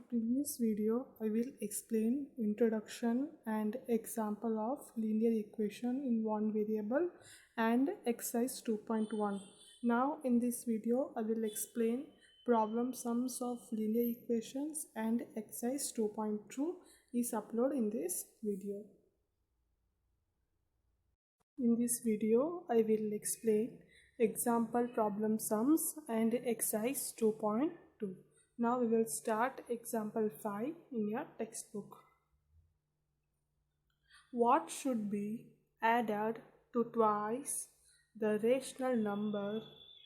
previous video, I will explain introduction and example of linear equation in one variable and exercise 2.1. Now in this video, I will explain problem sums of linear equations and exercise 2.2 is uploaded in this video. In this video, I will explain example problem sums and exercise 2.2. Now we will start example 5 in your textbook. What should be added to twice the rational number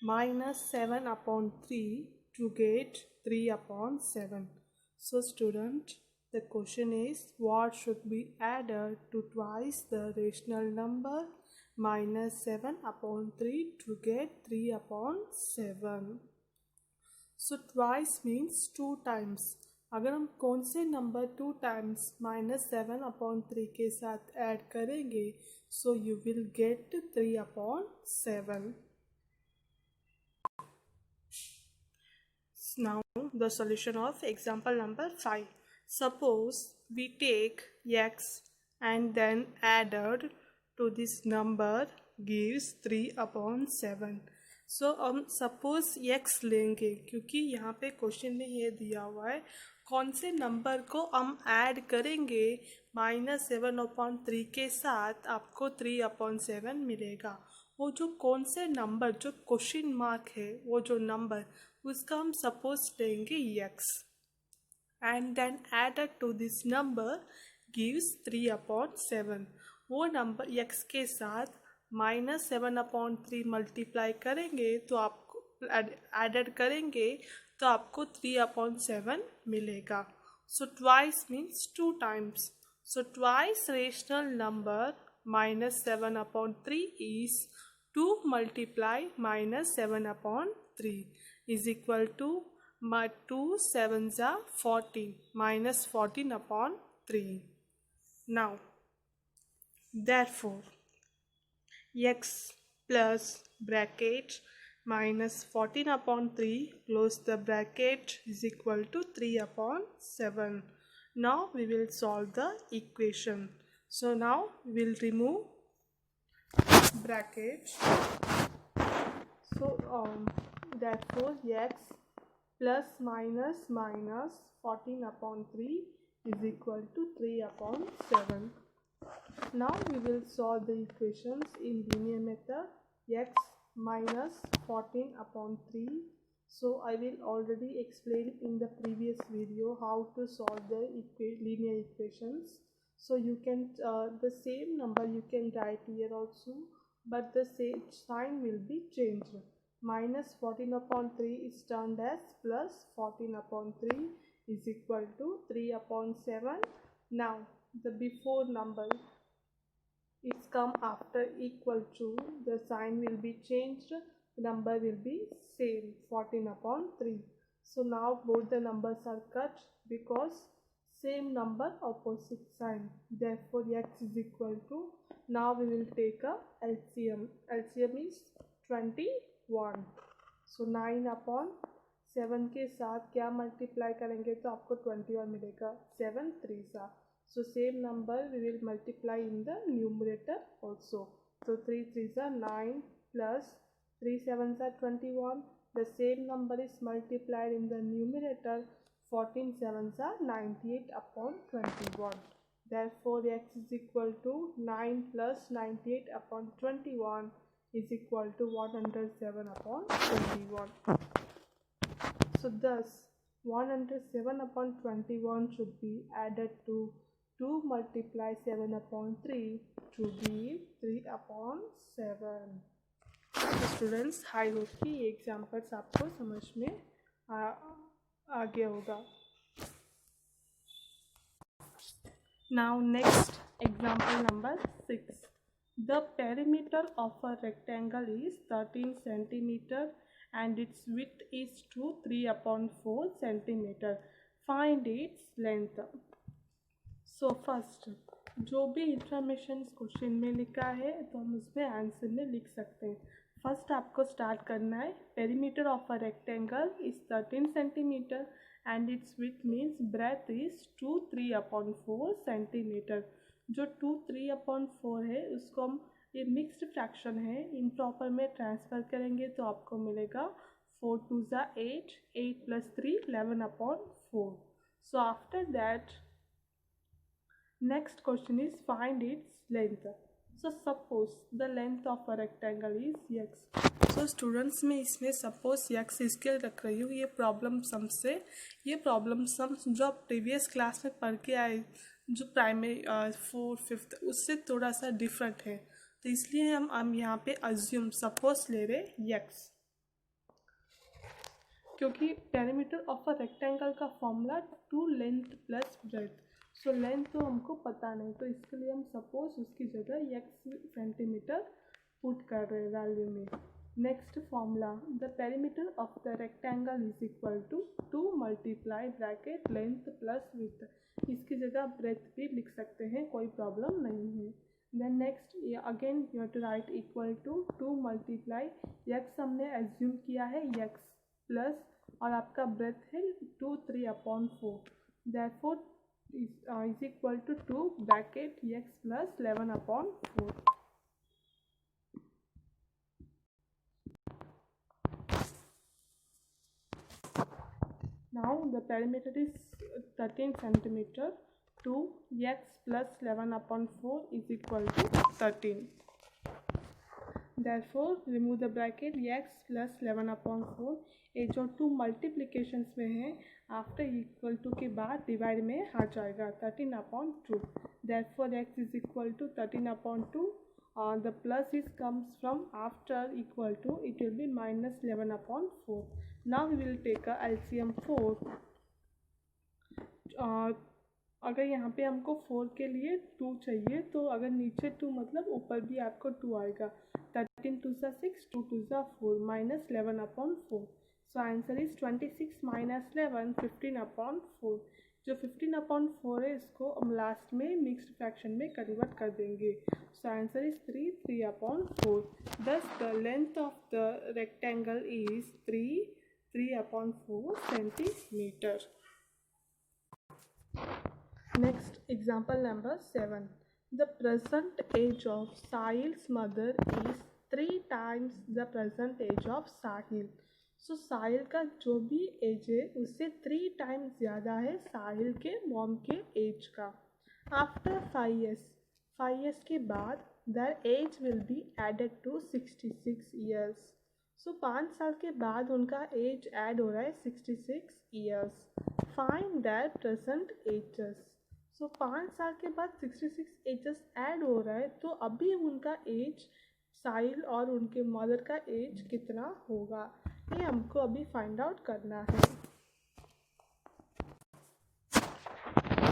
minus 7 upon 3 to get 3 upon 7? So student, the question is what should be added to twice the rational number minus 7 upon 3 to get 3 upon 7? So twice means two times. अगर हम कौन से number two times minus 7 upon 3 के साथ add करेंगे so you will get 3 upon 7. Now the solution of example number 5. Suppose we take x and then added to this number gives 3 upon 7. सो हम suppose x लेंगे क्योंकि यहाँ पे question में ये दिया हुआ है कौन से नंबर को हम ऐड करेंगे माइनस 7 अपॉन 3 के साथ आपको 3 अपॉन 7 मिलेगा. वो जो कौन से नंबर जो क्वेश्चन मार्क है वो जो नंबर उसका हम सपोज लेंगे x and then added to this number gives 3 upon 7. वो नंबर x के साथ माइनस 7 अपॉन 3 मल्टीप्लाई करेंगे तो आपको एडेड करेंगे तो आपको 3 अपॉन 7 मिलेगा. So twice means two times. So twice rational number minus 7 upon 3 is 2 multiply minus 7 upon 3 is equal to 2 7 जा 14 minus 14 upon 3. Now therefore x plus bracket minus 14 upon 3 close the bracket is equal to 3 upon 7. Now we will solve the equation. So now we will remove bracket. So therefore x plus minus minus 14 upon 3 is equal to 3 upon 7. Now we will solve the equations in linear method. X minus 14 upon 3. So I will already explain in the previous video how to solve the linear equations. So you can the same number you can write here also, but the same sign will be changed. Minus 14 upon 3 is turned as plus 14 upon 3 is equal to 3 upon 7. Now the before number is come after equal to, the sign will be changed, number will be same 14 upon 3. So now both the numbers are cut because same number opposite sign. Therefore x is equal to, now we will take a LCM. LCM is 21. So 9 upon 7 के साथ क्या multiply करेंगे तो आपको 21 मिलेगा. 7 3 सा. So same number we will multiply in the numerator also. So 3 3s are 9 plus 3 7s are 21. The same number is multiplied in the numerator. 14 7s are 98 upon 21. Therefore x is equal to 9 plus 98 upon 21 is equal to 107 upon 21. So thus 107 upon 21 should be added to 2 multiply 7 upon 3 to give 3 upon 7. तो students I hope कि ये examples आपको समझ में आ गया होगा. Now next example number 6. The perimeter of a rectangle is 13 centimetre and its width is 3 upon 4 centimeter. Find its length. So first जो भी इंफॉर्मेशन क्वेश्चन में लिखा है तो हम उसमें आंसर में लिख सकते हैं. फर्स्ट आपको स्टार्ट करना है. Perimeter of a rectangle is 13 centimetre and its width means breadth is 2 3/4 centimetre. जो 2 3/4 है उसको हम, ये मिक्स्ड फ्रैक्शन है, इम्प्रॉपर में ट्रांसफ़र करेंगे तो आपको मिलेगा 4 2 ज़ा 8, 8 + 3 11/4। So after that next question is find its length. So suppose the length of a rectangle is x. So students मैं इसमें suppose x इसके रख रही हूँ, ये प्रॉब्लम सम से, ये प्रॉब्लम सम जो आप प्रीवियस क्लास में पढ़ के आए, जो प्राइमरी 4th 5th उससे थोड़ा सा डिफरेंट है, तो इसलिए हम यहाँ पे अज्यूम सपोज ले रहे x, क्योंकि पेरीमीटर ऑफ अ रेक्टेंगल का formula 2 length plus breadth. So length तो हमको पता नहीं, तो इसके लिए हम सपोज उसकी जगह x सेंटीमीटर पुट कर रहे हैं वैल्यू में। Next formula, the perimeter of the rectangle is equal to 2 multiply bracket length plus width, इसकी जगह ब्रेथ भी लिख सकते हैं, कोई प्रॉब्लम नहीं है। Then next again you have to write equal to 2 multiply x हमने एज्यूम किया है x प्लस और आपका ब्रेथ है 2 3/4, therefore is equal to 2 bracket x plus 11/4. Now the perimeter is 13 centimeter. 2 x plus 11/4 is equal to 13. Therefore remove the bracket x plus 11/4। ये जो 2 multiplications में है, आफ्टर इक्वल टू के बाद डिवाइड में आ जाएगा 13/2। Therefore x is equal to 13/2। The plus is comes from after equal to, it will be minus 11/4। Now we will take a LCM 4। अगर यहाँ पे हमको 4 के लिए 2 चाहिए, तो अगर नीचे 2 मतलब ऊपर भी आपको 2 आएगा। 13 2 ज़ा 6, 2 2 ज़ा 4, minus 11/4। So answer is 26 minus 11 15/4। जो 15/4 है इसको हम लास्ट में मिक्स्ड फ्रैक्शन में कन्वर्ट कर देंगे। So answer is 3 3/4। दस the length of the rectangle is 3 3/4 centimetre. Next, example number 7. The present age of Sahil's mother is 3 times the present age of Sahil. So साहिल का जो भी as है उससे 3 times ज़्यादा है साहिल के मॉम के एज का। आफ्टर 5 years के बाद their age will be added to 66 years. सो 5 साल के बाद उनका एज ऐड हो रहा है 66 years. Find their present ages. सो 5 साल के बाद 66 एजेस ऐड हो रहा है, तो अभी उनका एज साहिल और उनके मदर का एज कितना होगा, ये हमको अभी फाइंड आउट करना है।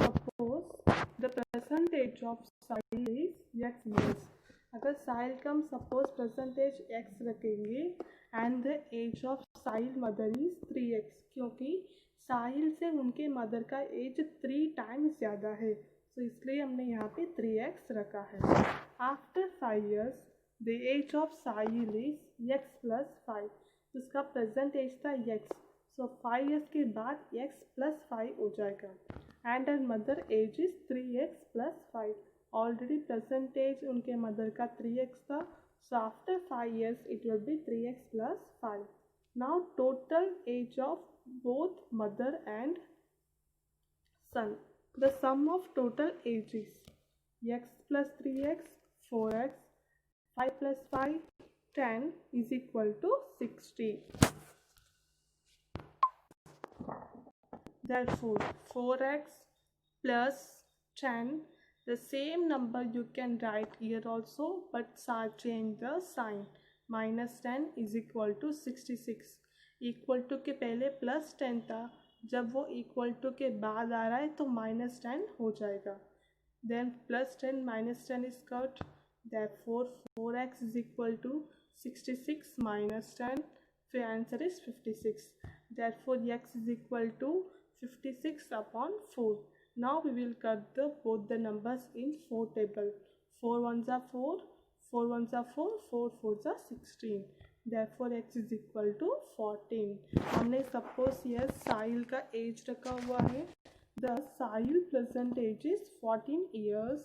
Suppose the present age of Sahil is x years। अगर साहिल का हम सपोज प्रेजेंट एज x रखेंगे and the age of Sahil mother is 3x, क्योंकि साहिल से उनके मदर का एज 3 टाइम्स ज़्यादा है, तो इसलिए हमने यहाँ पे 3x रखा है। After 5 years the age of Sahil is x plus 5, उसका प्रेजेंट एज था x, सो 5 years के बाद x plus 5 हो जाएगा। And her mother age is 3x plus 5, already present age उनके मदर का 3x था, so after 5 years it will be 3x plus 5। Now total age of both mother and son. The sum of total ages x plus 3x 4x 5 plus 5 10 is equal to 60. Therefore 4x plus 10, the same number you can write here also, but change the sign. Minus 10 is equal to 66. Equal to के पहले plus 10 था, जब वो equal to के बाद आ रहा है तो माइनस 10 हो जाएगा। Then plus 10 minus 10 is cut, therefore 4x is equal to 66 minus 10, फिर answer is 56। therefore x is equal to 56/4। now we will cut both the numbers in 4 table। 4 1s are 4, 4 1s are 4, 4 4s are 16। therefore x is equal to 14. हमने suppose ये साहिल का as रखा हुआ है. The Sahil present age is 14 years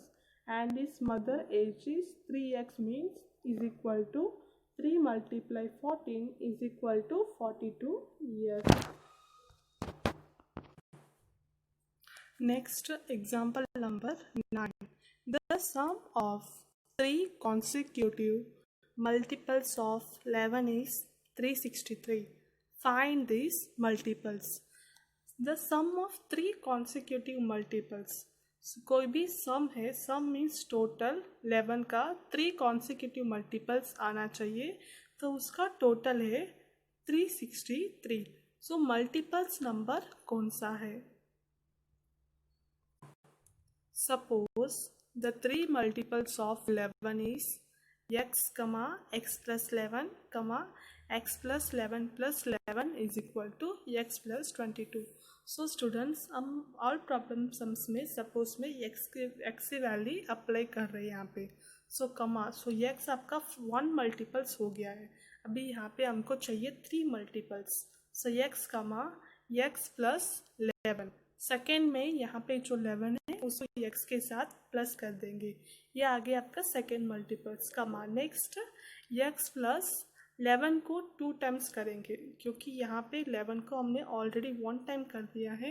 and his mother age is 3x means is equal to 3 multiply 14 is equal to 42 years. Next example number 9. The sum of 3 consecutive multiples of 11 is 363. Find these multiples. The sum of 3 consecutive multiples. कोई भी सम है, सम means total 11 का 3 consecutive multiples आना चाहिए, तो उसका total है 363. सो multiples number कौन सा है? Suppose the 3 multiples of 11 is x, x plus 11, x plus 11 plus 11 is equal to x plus 22. So students, हम ऑल प्रॉब्लम सम्स में सपोज में x की वैल्यू अप्लाई कर रहे हैं यहाँ पे. सो x आपका 1 मल्टीपल्स हो गया है. अभी यहाँ पे हमको चाहिए 3 मल्टीपल्स. सो x प्लस 11. सेकेंड में यहाँ पे जो 11 है उसको x के साथ प्लस कर देंगे. ये आगे आपका second multiples. Next x plus 11 को 2 टाइम्स करेंगे, क्योंकि यहाँ पे 11 को हमने ऑलरेडी 1 टाइम कर दिया है.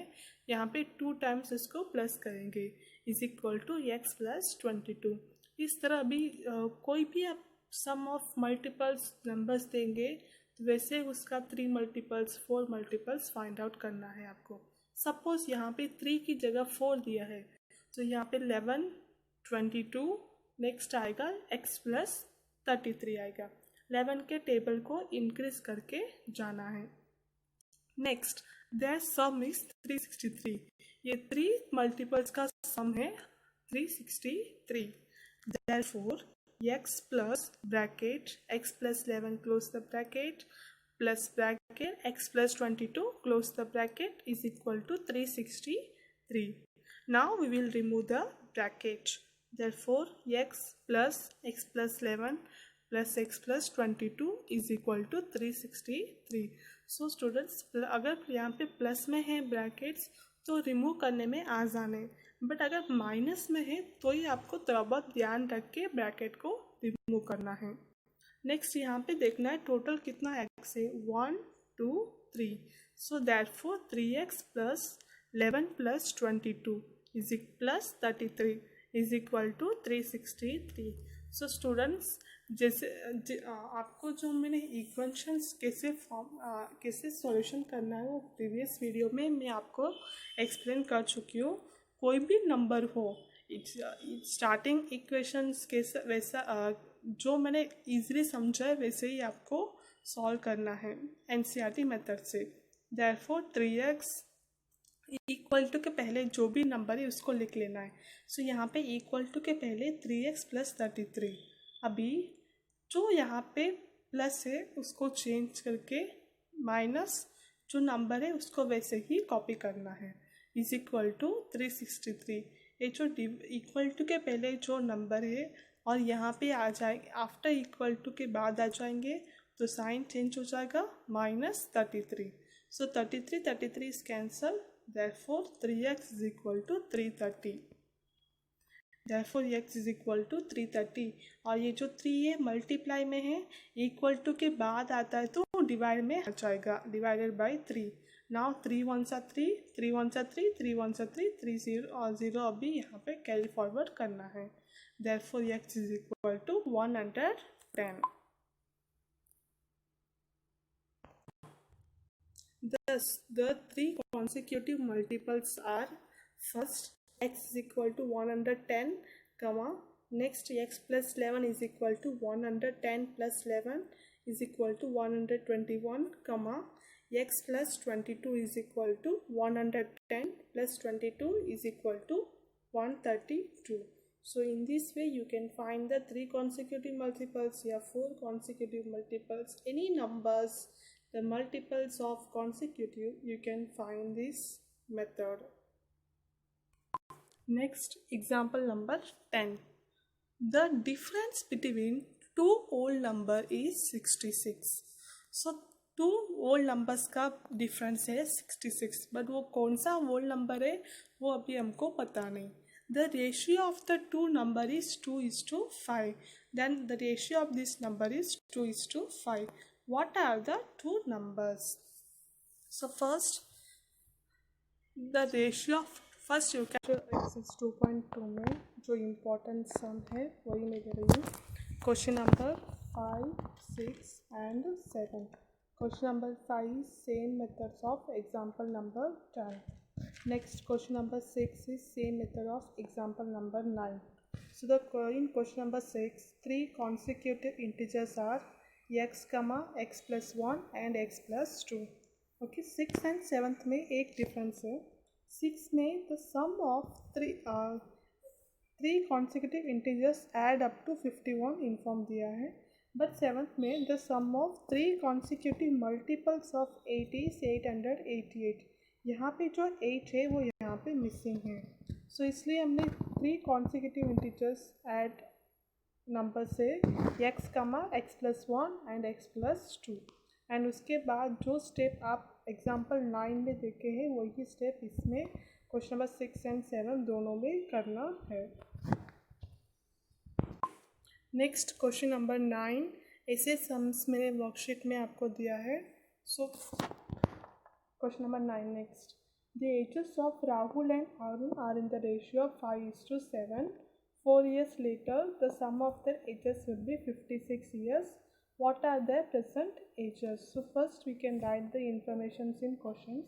यहाँ पे 2 टाइम्स इसको प्लस करेंगे is equal to x plus 22. इस तरह अभी कोई भी आप सम ऑफ मल्टीपल्स नंबर्स देंगे तो वैसे उसका 3 मल्टीपल्स 4 मल्टीपल्स फाइंड आउट करना है आपको. सपोज यहाँ पे 3 की जगह 4 दिया है, तो यहाँ पे 11 22, नेक्स्ट आएगा x प्लस 33 आएगा. 11 के टेबल को इंक्रीज करके जाना है. Next their sum is 363. ये 3 मल्टीपल्स का सम है 363. Therefore x plus bracket x plus 11 close the bracket plus bracket x plus 22 close the bracket is equal to 363. Now we will remove the bracket. Therefore x plus 11 plus x plus 22 is equal to 363. So students, अगर यहाँ पे plus में है brackets तो remove करने में आसान है, बट अगर माइनस में है तो ही आपको थोड़ा बहुत ध्यान रख के ब्रैकेट को रिमूव करना है. नेक्स्ट यहाँ पे देखना है टोटल कितना x है. 1 2 3. So therefore 3x plus 11 plus 22 is plus 33 is equal to 363. So students, जैसे आपको जो मैंने इक्वेशंस कैसे सॉल्यूशन करना है वो प्रीवियस वीडियो में मैं आपको एक्सप्लेन कर चुकी हूँ. कोई भी नंबर हो, स्टार्टिंग इक्वेशंस कैसे वैसा जो मैंने इजीली समझा है वैसे ही आपको सॉल्व करना है एनसीईआरटी मेथड से. देयरफॉर 3x इक्वल टू के पहले जो भी नंबर है उसको लिख लेना है. सो यहाँ पे इक्वल टू के पहले 3x प्लस 33. अभी जो यहाँ पे प्लस है उसको चेंज करके माइनस जो नंबर है उसको वैसे ही कॉपी करना है इज इक्वल टू 363. ये जो इक्वल टू के पहले जो नंबर है और यहाँ पे आ जाएंगे, आफ्टर इक्वल टू के बाद आ जाएंगे तो साइन चेंज हो जाएगा -33. सो 33 is cancel. Therefore 3x is equal to 330. Therefore x is equal to 330. और ये जो 3 है मल्टीप्लाई में है, इक्वल टू के बाद आता है तो डिवाइड में आ जाएगा, डिवाइडेड बाई 3. नाउ 3 1 3, 3 1 3, 3 1 3, 3 0 और 0 अभी यहाँ पे कैरी फॉरवर्ड करना है. Therefore x is equal to 110. Thus, the 3 consecutive multiples are first x is equal to 110, next x plus 11 is equal to 110 plus 11 is equal to 121, x plus 22 is equal to 110 plus 22 is equal to 132. So in this way you can find the 3 consecutive multiples or 4 consecutive multiples, any numbers. The multiples of consecutive, you can find this method. Next, example number 10. The difference between two old number is 66. So two old numbers का difference है 66, but वो कौन सा old number है वो अभी हमको पता नहीं. The ratio of the two number is 2:5. Then the ratio of this number is 2:5. What are the two numbers? So first, the ratio of first you can access 2.2 में जो इम्पोर्टेंट सम है वही मैं दे रही हूँ. Question number 5, 6 and 7. Question number 5 same methods of example number 10. Next question number 6 is same method of example number 9. So the in question number 6, three consecutive integers are x, x plus 1 and x plus 2. Okay 6 and 7 में एक difference है. 6 में the sum of three consecutive integers add up to 51 inform दिया है. But 7 में the sum of three consecutive multiples of 8 is 888. यहाँ पे जो 8 है वो यहाँ पे मिसिंग है. सो इसलिए हमने three consecutive integers add number से x, x plus 1 and x plus 2. And उसके बाद जो स्टेप आप एग्जाम्पल 9 में देखे हैं वही स्टेप इसमें क्वेश्चन नंबर 6 and 7 दोनों में करना है. नेक्स्ट क्वेश्चन नंबर 9 ऐसे सम्स मेरे वर्कशीट में आपको दिया है. So question number 9 next. The ages of Rahul and Arun are in the ratio of 5:7. 4 years later the sum of their ages will be 56 years. What are their present ages? So first we can write the informations in questions.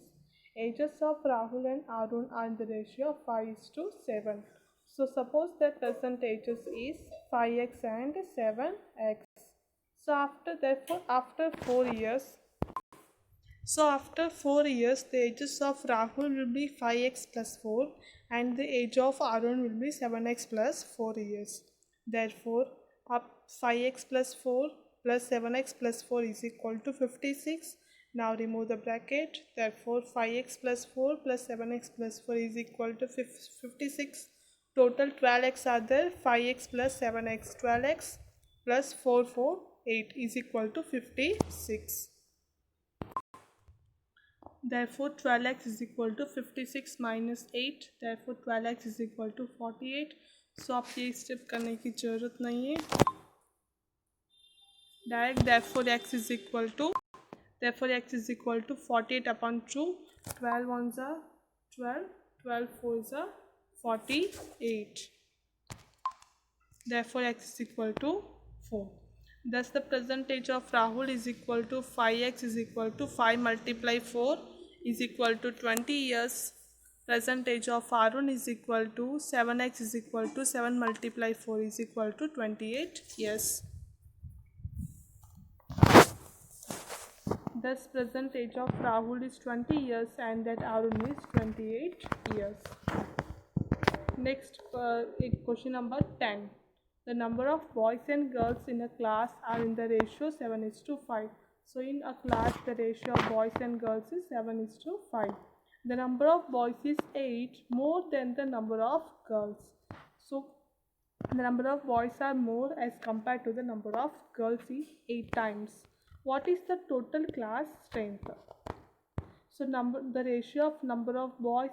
Ages of Rahul and Arun are in the ratio of 5:7. So suppose their present ages is 5x and 7x. So after 4 years, the ages of Rahul will be 5x plus 4 and the age of Arun will be 7x plus 4 years. Therefore, up 5x plus 4 plus 7x plus 4 is equal to 56. Now remove the bracket. Therefore, 5x plus 4 plus 7x plus 4 is equal to 56. Total 12x are there. 5x plus 7x, 12x plus 4, 8 is equal to 56. Therefore 12x is equal to 56 minus 8. Therefore 12x is equal to 48. So आप ये step करने की ज़रूरत नहीं है. Direct therefore x is equal to 48 upon 2. 12 ones are 12, 12 fours are 48. Therefore x is equal to 4. Thus the present age of Rahul is equal to 5x is equal to 5 multiply 4 is equal to 20 years. Present age of Arun is equal to 7x is equal to 7 multiply 4 is equal to 28 years. Thus present age of Rahul is 20 years and that Arun is 28 years. Next question number 10. The number of boys and girls in a class are in the ratio 7:5. So in a class the ratio of boys and girls is 7:5. The number of boys is 8 more than the number of girls. So the number of boys are more as compared to the number of girls is 8 times. What is the total class strength? So the ratio of number of boys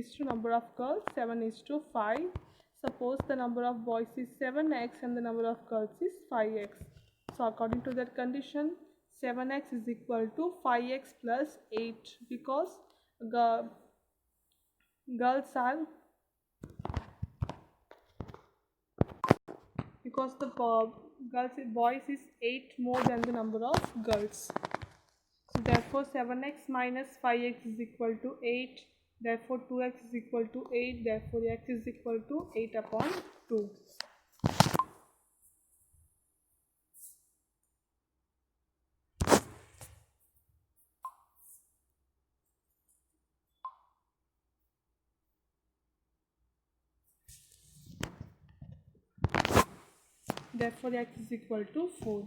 is to number of girls 7:5. Suppose the number of boys is 7x and the number of girls is 5x. So according to that condition 7x is equal to 5x plus 8 because boys is 8 more than the number of girls. So therefore 7x minus 5x is equal to 8. Therefore 2x is equal to 8. Therefore x is equal to 8 upon 2. Therefore x is equal to 4.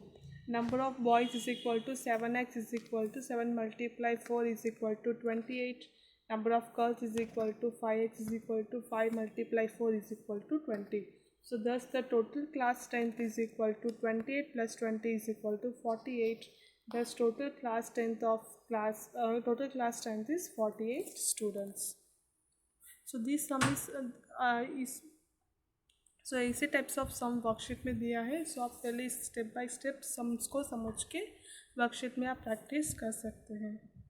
Number of boys is equal to 7x is equal to 7 multiply 4 is equal to 28. Number of girls is equal to 5x is equal to 5 multiply 4 is equal to 20. So thus the total class strength is equal to 28 plus 20 is equal to 48. Thus total class strength is 48 students. So this sum is सो ऐसे types of some worksheet में दिया है. सो आप पहले step by step sums को समझ के worksheet में आप प्रैक्टिस कर सकते हैं.